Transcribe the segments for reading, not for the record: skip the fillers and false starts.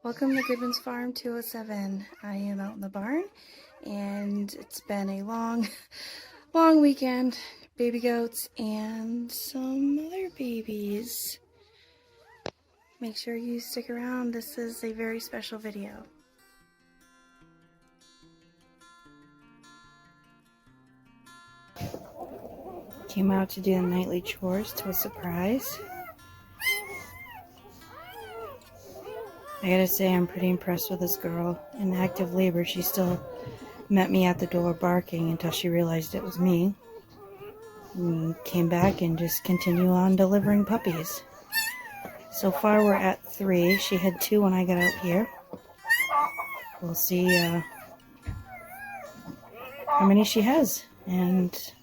Welcome to Goodwin's Farm 207. I am out in the barn and it's been a long weekend. Baby goats and some other babies. Make sure you stick around. This is a very special video. Came out to do the nightly chores to a surprise. I gotta say, I'm pretty impressed with this girl. In active labor, she still met me at the door barking until she realized it was me. And came back and just continue on delivering puppies. So far, we're at 3. She had 2 when I got out here. We'll see how many she has and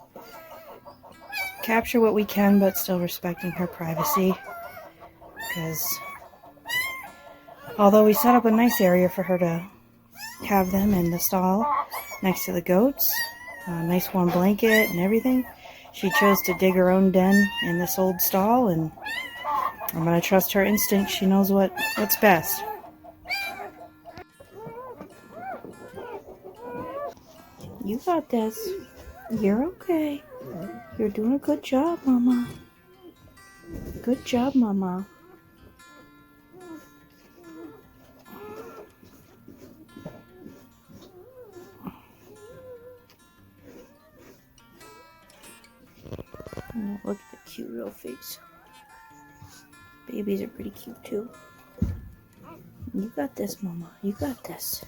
capture what we can, but still respecting her privacy. Because although we set up a nice area for her to have them in the stall next to the goats, a nice warm blanket and everything, she chose to dig her own den in this old stall, and I'm going to trust her instinct. She knows what's best. You got this. You're okay. You're doing a good job, Mama. Good job, Mama. Oh, look at the cute little face. Babies are pretty cute too. You got this, Mama. You got this.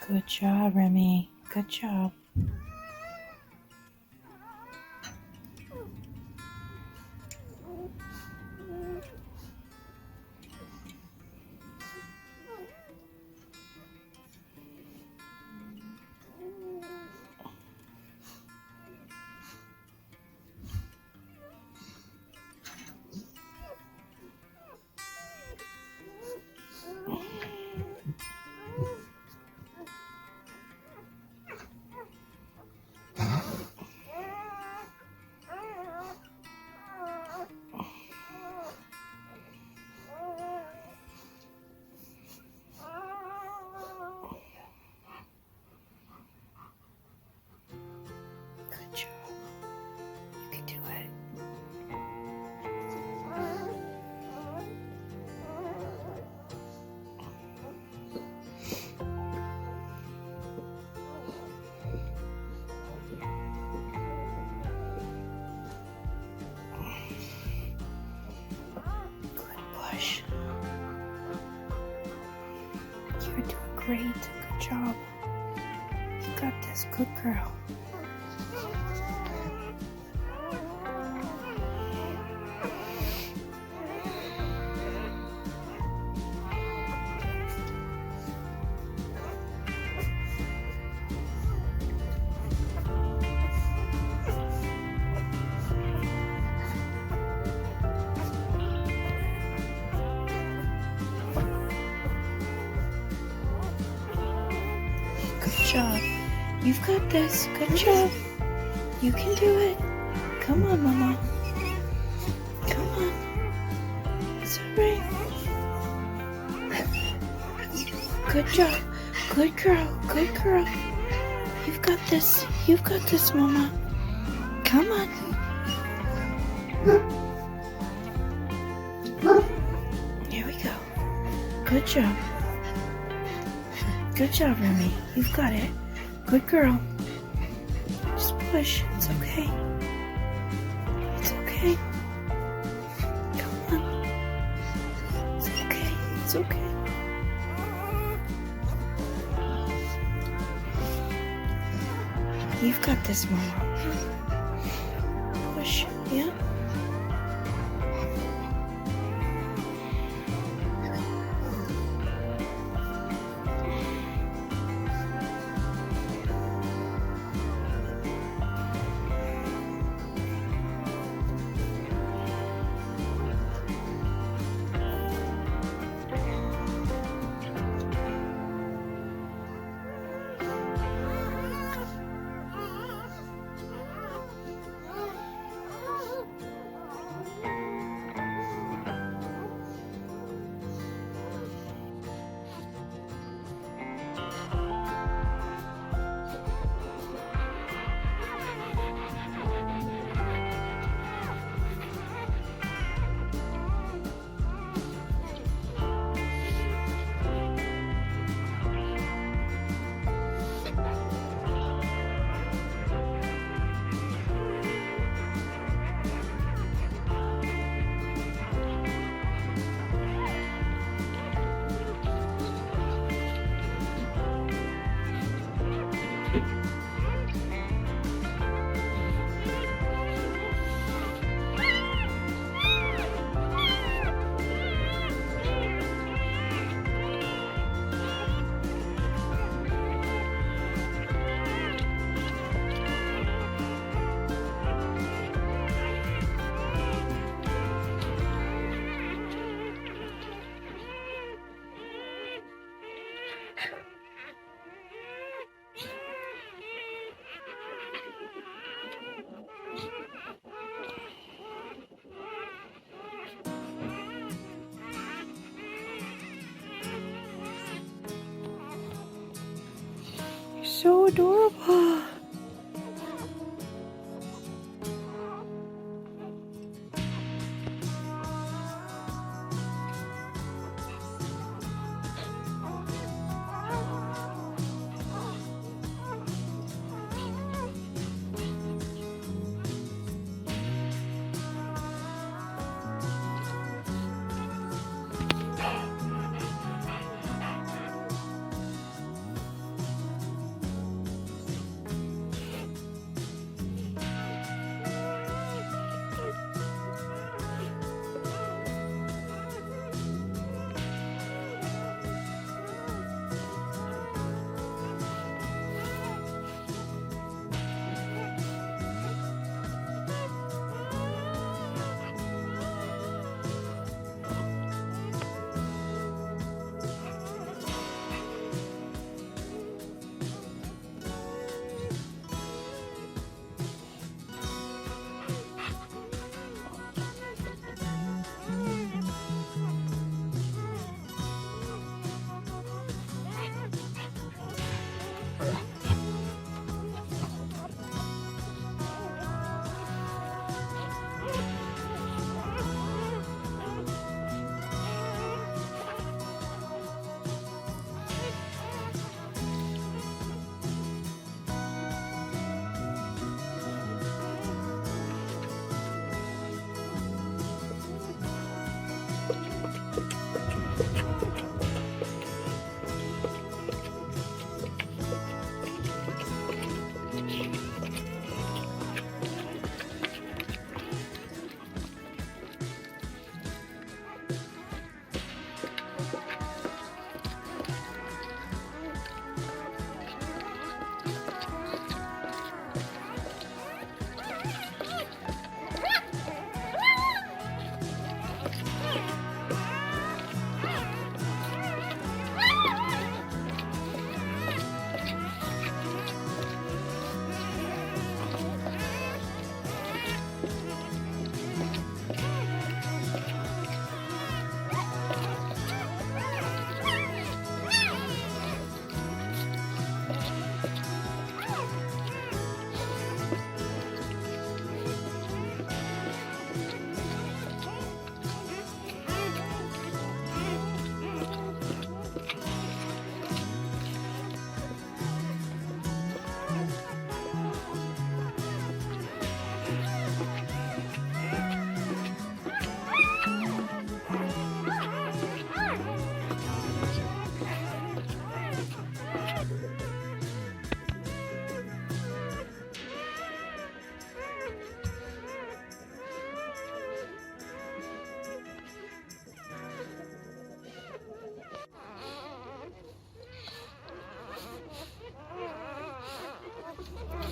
Good job, Remy. Good job. Good job. You can do it. Good push. You're doing great. Good job. You got this. Good girl. Good job. You've got this. Good job. You can do it. Come on, Mama. Come on. It's alright. Good job. Good girl. Good girl. You've got this. You've got this, Mama. Come on. Here we go. Good job. Good job, Remy. You've got it. Good girl. Just push. It's okay. It's okay. Come on. It's okay. It's okay. You've got this, Mama. Push. Yeah. so adorable.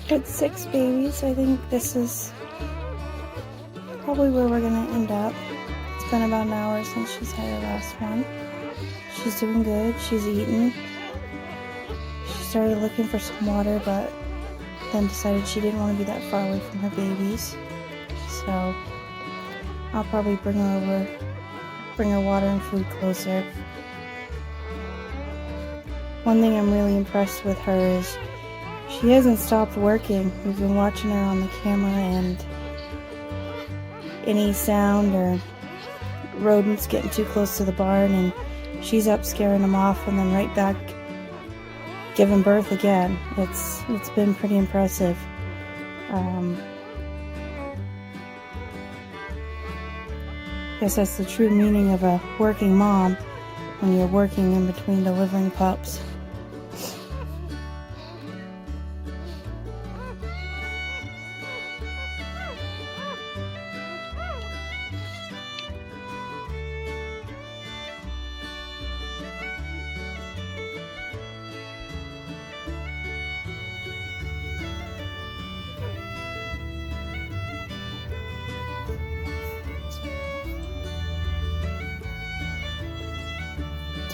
Got 6 babies. I think this is probably where we're gonna end up. It's been about an hour since she's had her last one. She's doing good. She's eating. She started looking for some water, but then decided she didn't want to be that far away from her babies. So I'll probably bring her water and food closer. One thing I'm really impressed with her is she hasn't stopped working. We've been watching her on the camera, and any sound or rodents getting too close to the barn, and she's up scaring them off and then right back giving birth again. It's been pretty impressive. Guess that's the true meaning of a working mom, when you're working in between delivering pups.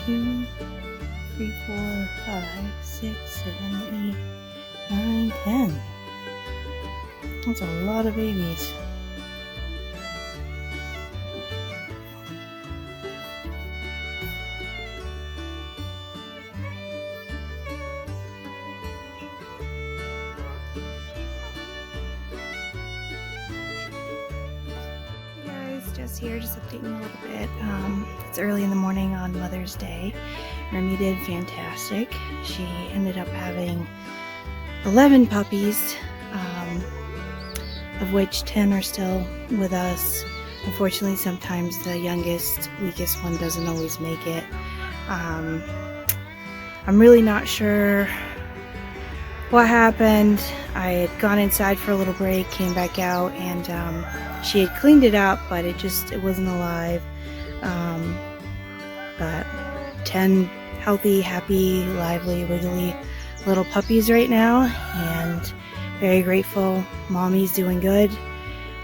Two, 3, 4, 5, 6, 7, 8, 9, 10. That's a lot of babies. Jess here, just updating you a little bit. It's early in the morning on Mother's Day. Remy did fantastic. She ended up having 11 puppies, of which 10 are still with us. Unfortunately, sometimes the youngest, weakest one doesn't always make it. I'm really not sure what happened. I had gone inside for a little break, came back out, and she had cleaned it up, but it wasn't alive. But 10 healthy, happy, lively, wiggly little puppies right now, and very grateful. Mommy's doing good,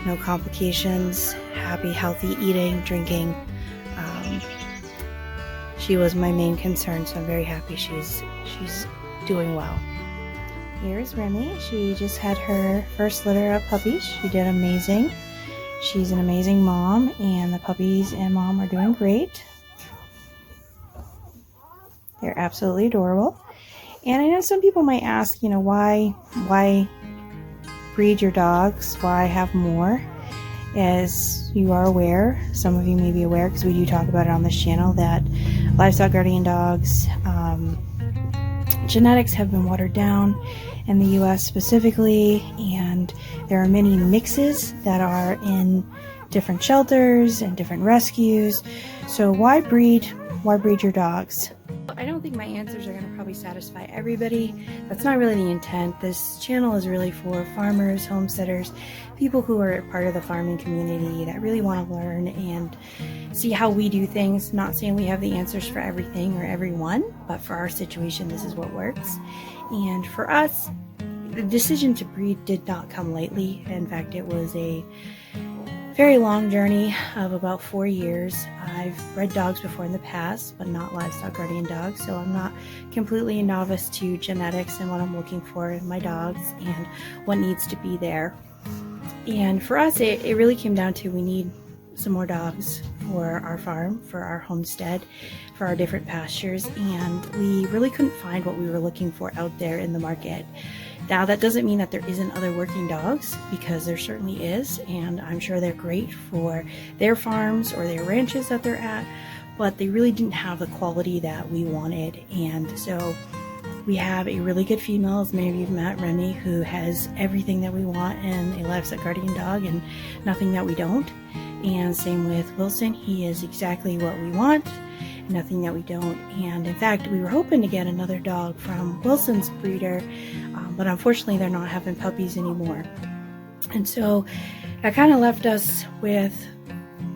no complications, happy, healthy eating, drinking. She was my main concern, so I'm very happy she's doing well. Here's Remy. She just had her first litter of puppies. She did amazing. She's an amazing mom, and the puppies and mom are doing great. They're absolutely adorable. And I know some people might ask, why breed your dogs? Why have more? As you are aware, some of you may be aware because we do talk about it on this channel, that livestock guardian dogs, genetics have been watered down in the US specifically, and there are many mixes that are in different shelters and different rescues. So why breed your dogs? I don't think my answers are going to probably satisfy everybody. That's not really the intent. This channel is really for farmers, homesteaders, people who are part of the farming community that really want to learn and see how we do things. Not saying we have the answers for everything or everyone, but for our situation, this is what works. And for us, the decision to breed did not come lightly. In fact, it was a very long journey of about 4 years. I've bred dogs before in the past, but not livestock guardian dogs, so I'm not completely a novice to genetics and what I'm looking for in my dogs and what needs to be there. And for us, it really came down to we need some more dogs for our farm, for our homestead, for our different pastures, and we really couldn't find what we were looking for out there in the market. Now, that doesn't mean that there isn't other working dogs, because there certainly is, and I'm sure they're great for their farms or their ranches that they're at, but they really didn't have the quality that we wanted. And so we have a really good female, as many of you have met, Remy, who has everything that we want in a livestock guardian dog and nothing that we don't. And same with Wilson. He is exactly what we want, nothing that we don't. And in fact, we were hoping to get another dog from Wilson's breeder, but unfortunately they're not having puppies anymore. And so that kind of left us with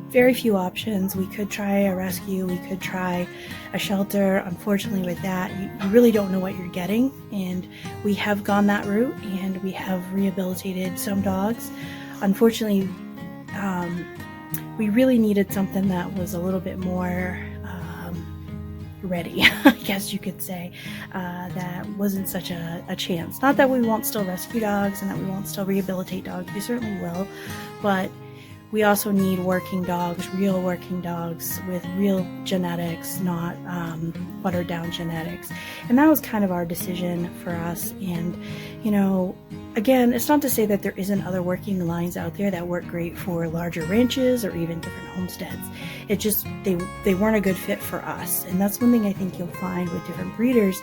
very few options. We could try a rescue, we could try a shelter. Unfortunately with that, you really don't know what you're getting, and we have gone that route and we have rehabilitated some dogs. Unfortunately, we really needed something that was a little bit more ready, I guess you could say, that wasn't such a chance. Not that we won't still rescue dogs and that we won't still rehabilitate dogs, we certainly will, but we also need working dogs, real working dogs with real genetics, not watered down genetics. And that was kind of our decision for us. And again, it's not to say that there isn't other working lines out there that work great for larger ranches or even different homesteads. It just, they weren't a good fit for us. And that's one thing I think you'll find with different breeders,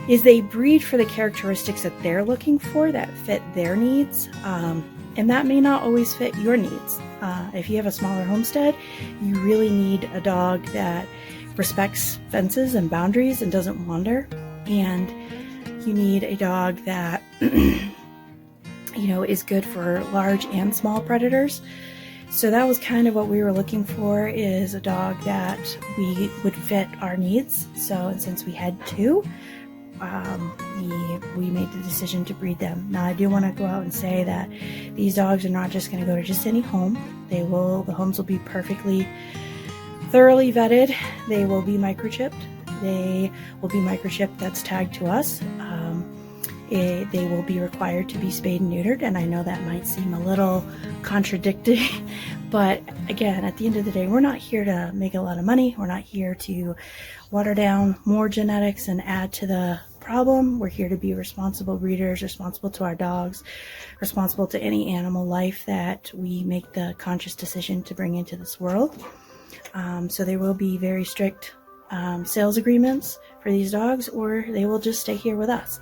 is they breed for the characteristics that they're looking for that fit their needs. And that may not always fit your needs. If you have a smaller homestead, you really need a dog that respects fences and boundaries and doesn't wander. And you need a dog that is good for large and small predators. So that was kind of what we were looking for, is a dog that would fit our needs. So, and since we had two, we made the decision to breed them. Now, I do want to go out and say that these dogs are not just going to go to just any home. The homes will be perfectly, thoroughly vetted. They will be microchipped. They will be microchipped that's tagged to us. They will be required to be spayed and neutered, and I know that might seem a little contradictory, but again, at the end of the day, we're not here to make a lot of money. We're not here to water down more genetics and add to the problem. We're here to be responsible breeders, responsible to our dogs, responsible to any animal life that we make the conscious decision to bring into this world. So there will be very strict sales agreements for these dogs, or they will just stay here with us.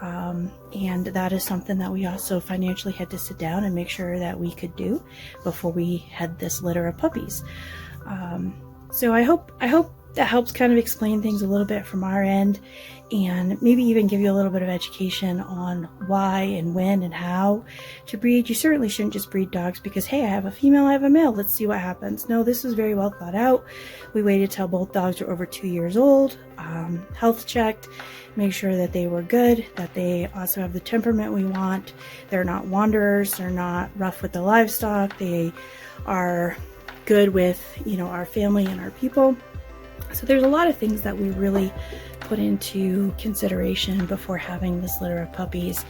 And that is something that we also financially had to sit down and make sure that we could do before we had this litter of puppies. So I hope that helps kind of explain things a little bit from our end, and maybe even give you a little bit of education on why and when and how to breed. You certainly shouldn't just breed dogs because, hey, I have a female, I have a male, let's see what happens. No, this was very well thought out. We waited till both dogs were over 2 years old, health checked, make sure that they were good, that they also have the temperament we want. They're not wanderers, they're not rough with the livestock, they are good with, you know, our family and our people. So there's a lot of things that we really put into consideration before having this litter of puppies.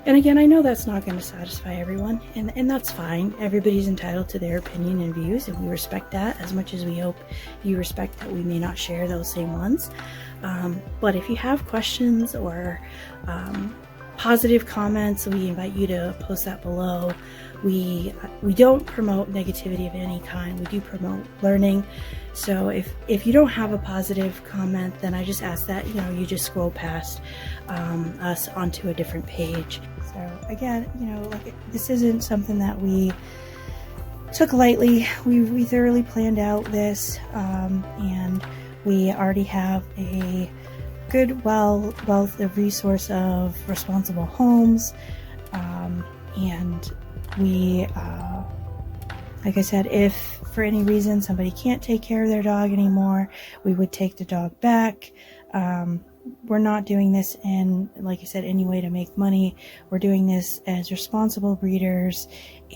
And again, I know that's not going to satisfy everyone, and that's fine. Everybody's entitled to their opinion and views, and we respect that as much as we hope you respect that we may not share those same ones. But if you have questions or positive comments, we invite you to post that below. We don't promote negativity of any kind. We do promote learning. So if you don't have a positive comment, then I just ask that, you know, you just scroll past us onto a different page. So again, you know, like, this isn't something that we took lightly. We thoroughly planned out this, and we already have a good wealth of resource of responsible homes, and we like I said, if for any reason somebody can't take care of their dog anymore, we would take the dog back. We're not doing this in, like I said, any way to make money. We're doing this as responsible breeders,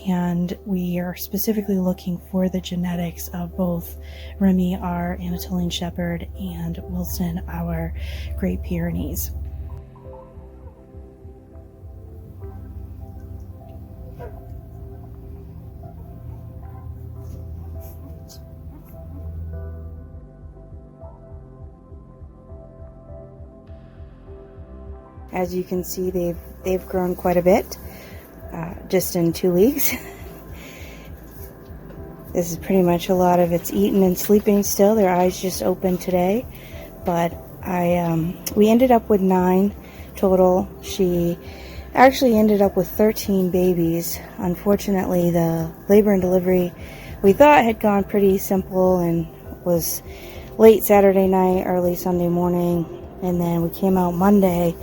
and we are specifically looking for the genetics of both Remy, our Anatolian Shepherd, and Wilson, our Great Pyrenees. As you can see, they've grown quite a bit just in 2 weeks. This is pretty much a lot of it's eating and sleeping still. Their eyes just opened today, but we ended up with 9 total. She actually ended up with 13 babies. Unfortunately, the labor and delivery we thought had gone pretty simple and was late Saturday night, early Sunday morning, and then we came out Monday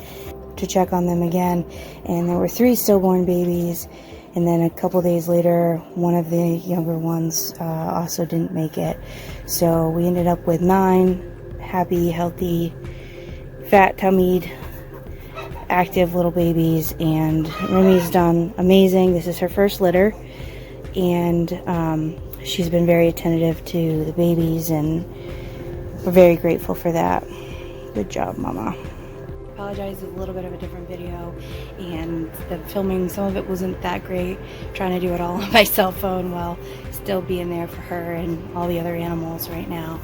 to check on them again, and there were 3 stillborn babies, and then a couple days later one of the younger ones also didn't make it. So we ended up with 9 happy, healthy, fat tummied, active little babies, and Remy's done amazing. This is her first litter, and she's been very attentive to the babies, and we're very grateful for that. Good job, Mama. Apologize, it's a little bit of a different video, and the filming, some of it wasn't that great, trying to do it all on my cell phone while still being there for her and all the other animals right now.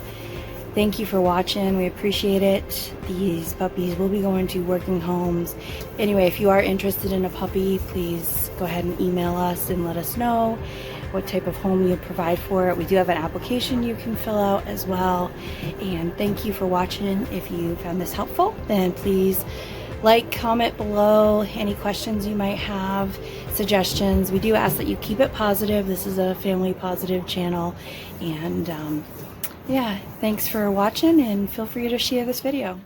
Thank you for watching. We appreciate it. These puppies will be going to working homes. Anyway, if you are interested in a puppy, please go ahead and email us and let us know what type of home you provide for it. We do have an application you can fill out as well. And thank you for watching. If you found this helpful, then please like, comment below any questions you might have, suggestions. We do ask that you keep it positive. This is a family positive channel. And yeah, thanks for watching, and feel free to share this video.